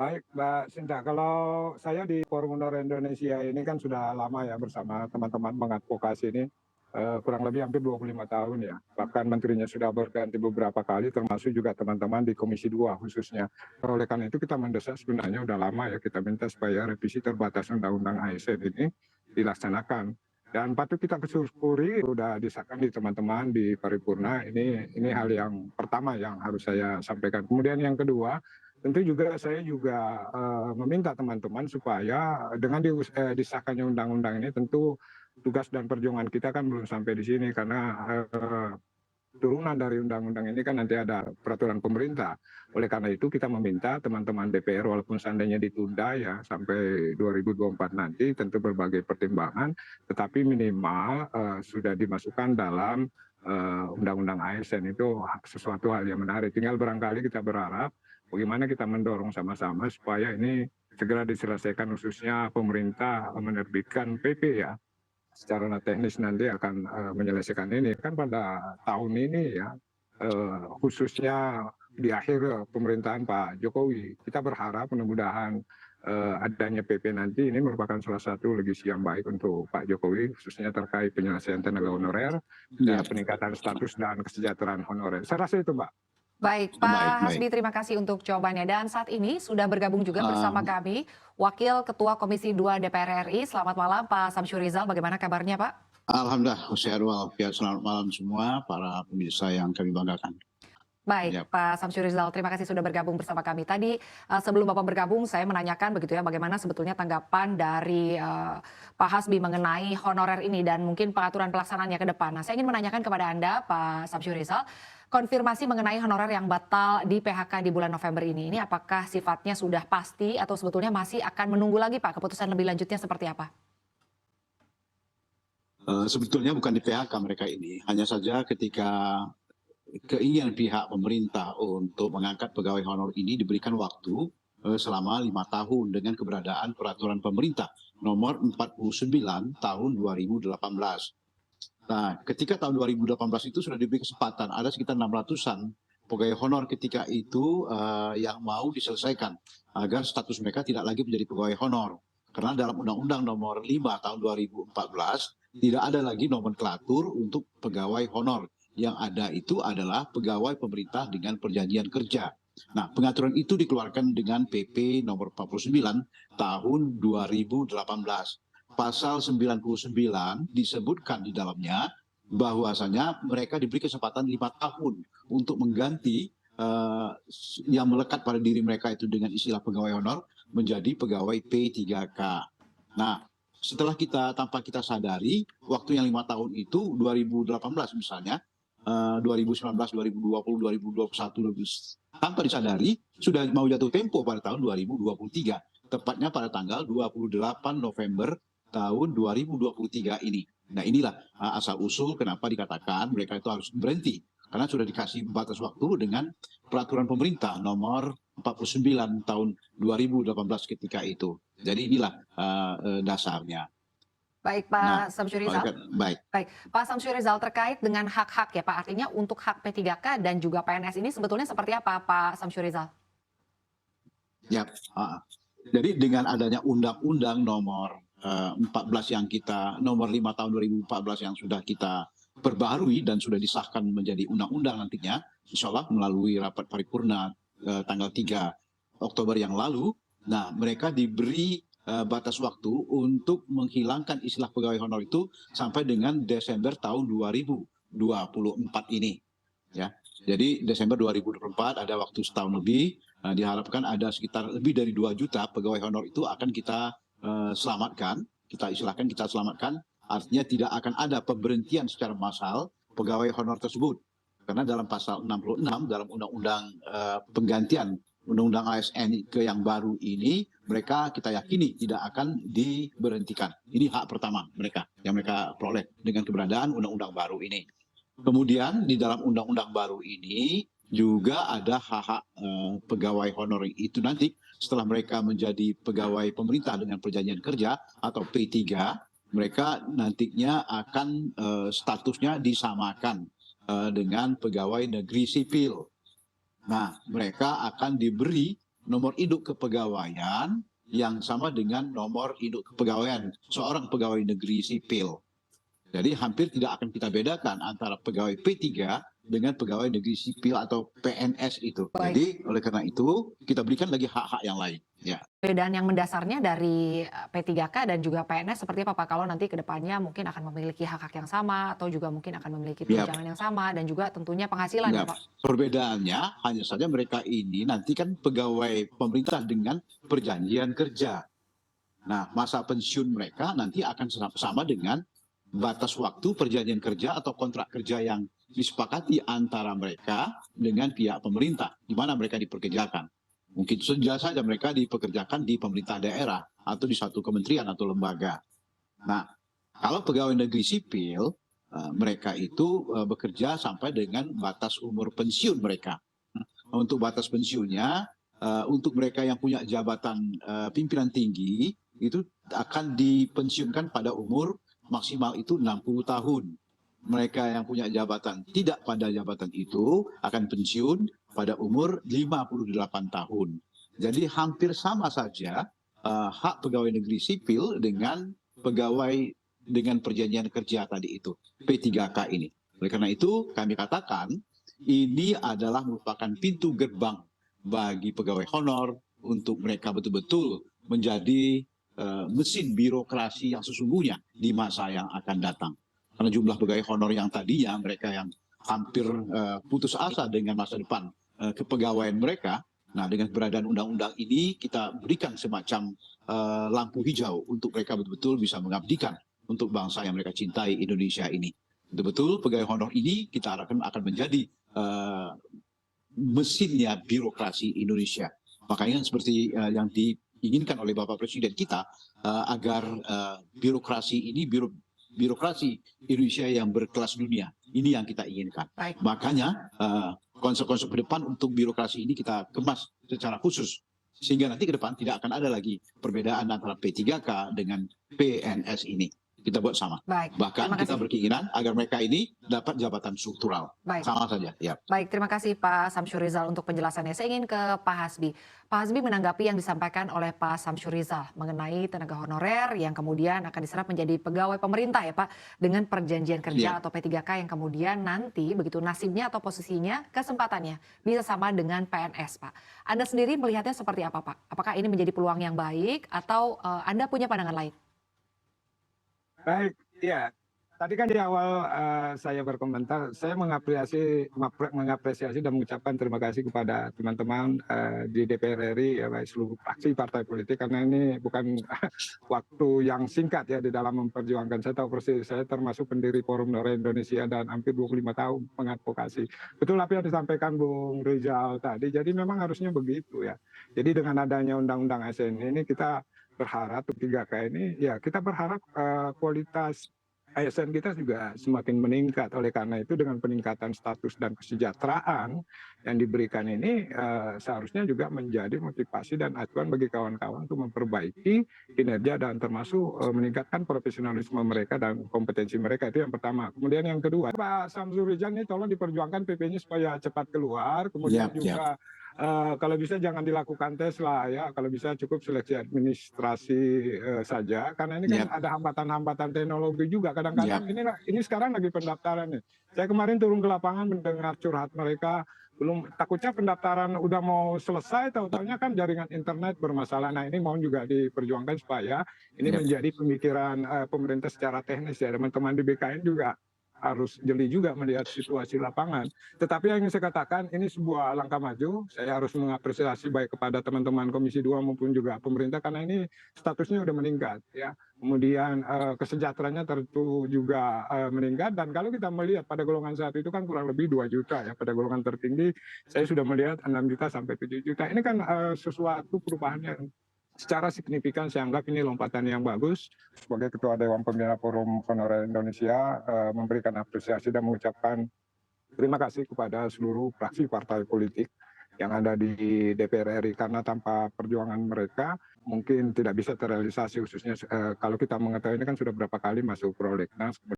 Baik, Mbak Sinta. Kalau saya di Forum Honor Indonesia ini kan sudah lama ya bersama teman-teman mengadvokasi ini, kurang lebih hampir 25 tahun ya. Bahkan menterinya sudah berganti beberapa kali, termasuk juga teman-teman di Komisi 2 khususnya. Oleh karena itu kita mendesak sebenarnya udah lama ya, kita minta supaya revisi terbatas Undang-Undang ASN ini dilaksanakan. Dan patut kita bersyukuri sudah disahkan di teman-teman di paripurna. Ini hal yang pertama yang harus saya sampaikan. Kemudian yang kedua, tentu juga saya juga meminta teman-teman supaya dengan disahkannya undang-undang ini tentu tugas dan perjuangan kita kan belum sampai di sini karena turunan dari undang-undang ini kan nanti ada peraturan pemerintah. Oleh karena itu kita meminta teman-teman DPR walaupun seandainya ditunda ya sampai 2024 nanti tentu berbagai pertimbangan tetapi minimal sudah dimasukkan dalam undang-undang ASN itu sesuatu hal yang menarik. Tinggal barangkali kita berharap bagaimana kita mendorong sama-sama supaya ini segera diselesaikan khususnya pemerintah menerbitkan PP ya. Secara teknis nanti akan menyelesaikan ini kan pada tahun ini ya khususnya di akhir pemerintahan Pak Jokowi kita berharap mudah-mudahan adanya PP nanti ini merupakan salah satu legasi yang baik untuk Pak Jokowi khususnya terkait penyelesaian tenaga honorer dan peningkatan status dan kesejahteraan honorer. Saya rasa itu Mbak. Baik, Pak Hasbi, terima kasih untuk jawabannya. Dan saat ini sudah bergabung juga bersama kami Wakil Ketua Komisi 2 DPR RI. Selamat malam, Pak Samsyur Rizal. Bagaimana kabarnya, Pak? Alhamdulillah, sehat walafiat. Selamat malam semua para pemirsa yang kami banggakan. Baik, Pak Samsyur Rizal, terima kasih sudah bergabung bersama kami. Tadi sebelum Bapak bergabung, saya menanyakan begitu ya, bagaimana sebetulnya tanggapan dari Pak Hasbi mengenai honorer ini dan mungkin pengaturan pelaksanaannya ke depan. Nah, saya ingin menanyakan kepada Anda, Pak Samsyur Rizal, konfirmasi mengenai honorer yang batal di PHK di bulan November ini apakah sifatnya sudah pasti atau sebetulnya masih akan menunggu lagi Pak keputusan lebih lanjutnya seperti apa? Sebetulnya bukan di PHK mereka ini, hanya saja ketika keinginan pihak pemerintah untuk mengangkat pegawai honor ini diberikan waktu selama 5 tahun dengan keberadaan peraturan pemerintah nomor 49 tahun 2018. Nah, ketika tahun 2018 itu sudah diberi kesempatan, ada sekitar 600-an pegawai honor ketika itu yang mau diselesaikan agar status mereka tidak lagi menjadi pegawai honor. Karena dalam Undang-Undang nomor 5 tahun 2014 tidak ada lagi nomenklatur untuk pegawai honor. Yang ada itu adalah pegawai pemerintah dengan perjanjian kerja. Nah, pengaturan itu dikeluarkan dengan PP nomor 49 tahun 2018. Pasal 99 disebutkan di dalamnya bahwasanya mereka diberi kesempatan 5 tahun untuk mengganti yang melekat pada diri mereka itu dengan istilah pegawai honor menjadi pegawai P3K. Nah, setelah tanpa kita sadari waktu yang 5 tahun itu 2018 misalnya 2019, 2020, 2021 tanpa disadari sudah mau jatuh tempo pada tahun 2023, tepatnya pada tanggal 28 November tahun 2023 ini. Nah, inilah asal usul kenapa dikatakan mereka itu harus berhenti karena sudah dikasih batas waktu dengan peraturan pemerintah nomor 49 tahun 2018 ketika itu. Jadi inilah dasarnya. Baik, Pak Samsyur Rizal. Baik, Pak Samsyur Rizal, terkait dengan hak-hak ya Pak, artinya untuk hak P3K dan juga PNS ini sebetulnya seperti apa Pak Samsyur Rizal? Ya, jadi dengan adanya Undang-Undang nomor 14 yang nomor 5 tahun 2014 yang sudah kita perbaharui dan sudah disahkan menjadi undang-undang nantinya, insya Allah melalui rapat paripurna tanggal 3 Oktober yang lalu, nah mereka diberi batas waktu untuk menghilangkan istilah pegawai honor itu sampai dengan Desember tahun 2024 ini. Ya, jadi Desember 2024 ada waktu setahun lebih. Diharapkan ada sekitar lebih dari 2 juta pegawai honor itu akan kita selamatkan. Kita selamatkan. Artinya tidak akan ada pemberhentian secara massal pegawai honor tersebut. Karena dalam pasal 66 dalam undang-undang penggantian Undang-Undang ASN ke yang baru ini, mereka kita yakini tidak akan diberhentikan. Ini hak pertama mereka yang mereka peroleh dengan keberadaan undang-undang baru ini. Kemudian di dalam undang-undang baru ini juga ada hak-hak pegawai honor itu nanti setelah mereka menjadi pegawai pemerintah dengan perjanjian kerja atau P3, mereka nantinya akan statusnya disamakan dengan pegawai negeri sipil. Nah, mereka akan diberi nomor induk kepegawaian yang sama dengan nomor induk kepegawaian seorang pegawai negeri sipil. Jadi hampir tidak akan kita bedakan antara pegawai P3 dengan pegawai negeri sipil atau PNS itu. Baik. Jadi oleh karena itu kita berikan lagi hak-hak yang lain. Ya. Perbedaan yang mendasarnya dari P3K dan juga PNS seperti apa Pak? Kalau nanti ke depannya mungkin akan memiliki hak-hak yang sama atau juga mungkin akan memiliki tunjangan yang sama dan juga tentunya penghasilan ya Ya, Pak? perbedaannya hanya saja mereka ini nanti kan pegawai pemerintah dengan perjanjian kerja. Nah, masa pensiun mereka nanti akan sama dengan batas waktu perjanjian kerja atau kontrak kerja yang disepakati antara mereka dengan pihak pemerintah, di mana mereka dipekerjakan. Mungkin saja mereka dipekerjakan di pemerintah daerah atau di satu kementerian atau lembaga. Nah, kalau pegawai negeri sipil, mereka itu bekerja sampai dengan batas umur pensiun mereka. Untuk batas pensiunnya, untuk mereka yang punya jabatan pimpinan tinggi, itu akan dipensiunkan pada umur maksimal itu 60 tahun. Mereka yang punya jabatan tidak pada jabatan itu akan pensiun pada umur 58 tahun. Jadi hampir sama saja hak pegawai negeri sipil dengan pegawai dengan perjanjian kerja tadi itu, P3K ini. Oleh karena itu kami katakan ini adalah merupakan pintu gerbang bagi pegawai honor untuk mereka betul-betul menjadi mesin birokrasi yang sesungguhnya di masa yang akan datang. Karena jumlah pegawai honor yang tadinya mereka yang hampir putus asa dengan masa depan kepegawaian mereka, nah dengan keberadaan undang-undang ini kita berikan semacam lampu hijau untuk mereka betul-betul bisa mengabdikan untuk bangsa yang mereka cintai, Indonesia ini. Betul-betul pegawai honor ini kita harapkan akan menjadi mesinnya birokrasi Indonesia. Makanya seperti yang diinginkan oleh Bapak Presiden kita agar birokrasi ini birokrasi Indonesia yang berkelas dunia. Ini yang kita inginkan. Baik. Makanya konsep-konsep ke depan untuk birokrasi ini kita kemas secara khusus. Sehingga nanti ke depan tidak akan ada lagi perbedaan antara P3K dengan PNS ini. Kita buat sama. Baik. Bahkan Terima kita kasih. berkeinginan agar mereka ini dapat jabatan struktural. Baik. Sama saja. Ya. Baik, terima kasih Pak Samsyur Rizal untuk penjelasannya. Saya ingin ke Pak Hasbi. Pak Hasbi menanggapi yang disampaikan oleh Pak Samsyur Rizal mengenai tenaga honorer yang kemudian akan diserap menjadi pegawai pemerintah ya Pak, dengan perjanjian kerja atau P3K yang kemudian nanti begitu nasibnya atau posisinya, kesempatannya bisa sama dengan PNS Pak. Anda sendiri melihatnya seperti apa Pak? Apakah ini menjadi peluang yang baik atau Anda punya pandangan lain? Baik, ya. Tadi kan di awal saya berkomentar, saya mengapresiasi dan mengucapkan terima kasih kepada teman-teman di DPR RI, ya, baik seluruh fraksi partai politik, karena ini bukan waktu yang singkat ya di dalam memperjuangkan. Saya tahu persis, saya termasuk pendiri Forum Honorer Indonesia dan hampir 25 tahun mengadvokasi. Betul apa yang disampaikan Bung Rizal tadi, jadi memang harusnya begitu ya. Jadi dengan adanya Undang-Undang ASN ini kita berharap 3K ini, ya kita berharap kualitas ASN kita juga semakin meningkat. Oleh karena itu dengan peningkatan status dan kesejahteraan yang diberikan ini seharusnya juga menjadi motivasi dan acuan bagi kawan-kawan untuk memperbaiki kinerja dan termasuk meningkatkan profesionalisme mereka dan kompetensi mereka. Itu yang pertama. Kemudian yang kedua, Pak Samsur Rizal ini tolong diperjuangkan PP-nya supaya cepat keluar. Kemudian juga kalau bisa jangan dilakukan tes lah ya, kalau bisa cukup seleksi administrasi saja, karena ini kan ada hambatan-hambatan teknologi juga kadang-kadang. Ini sekarang lagi pendaftaran nih. Saya kemarin turun ke lapangan mendengar curhat mereka, belum takutnya pendaftaran udah mau selesai, tahu-tahunya kan jaringan internet bermasalah. Nah ini mohon juga diperjuangkan supaya ini menjadi pemikiran pemerintah secara teknis ya, teman-teman di BKN juga harus jeli juga melihat situasi lapangan. Tetapi yang ingin saya katakan, ini sebuah langkah maju. Saya harus mengapresiasi baik kepada teman-teman Komisi 2 maupun juga pemerintah, karena ini statusnya sudah meningkat ya. Kemudian kesejahteraannya tentu juga meningkat, dan kalau kita melihat pada golongan saat itu kan kurang lebih 2 juta ya, pada golongan tertinggi saya sudah melihat 6 juta sampai 7 juta. Ini kan sesuatu perubahan yang secara signifikan. Saya anggap ini lompatan yang bagus. Sebagai Ketua Dewan Pembina Forum Honorer Indonesia memberikan apresiasi dan mengucapkan terima kasih kepada seluruh fraksi partai politik yang ada di DPR RI, karena tanpa perjuangan mereka mungkin tidak bisa terrealisasi, khususnya kalau kita mengetahui ini kan sudah berapa kali masuk prolegnas.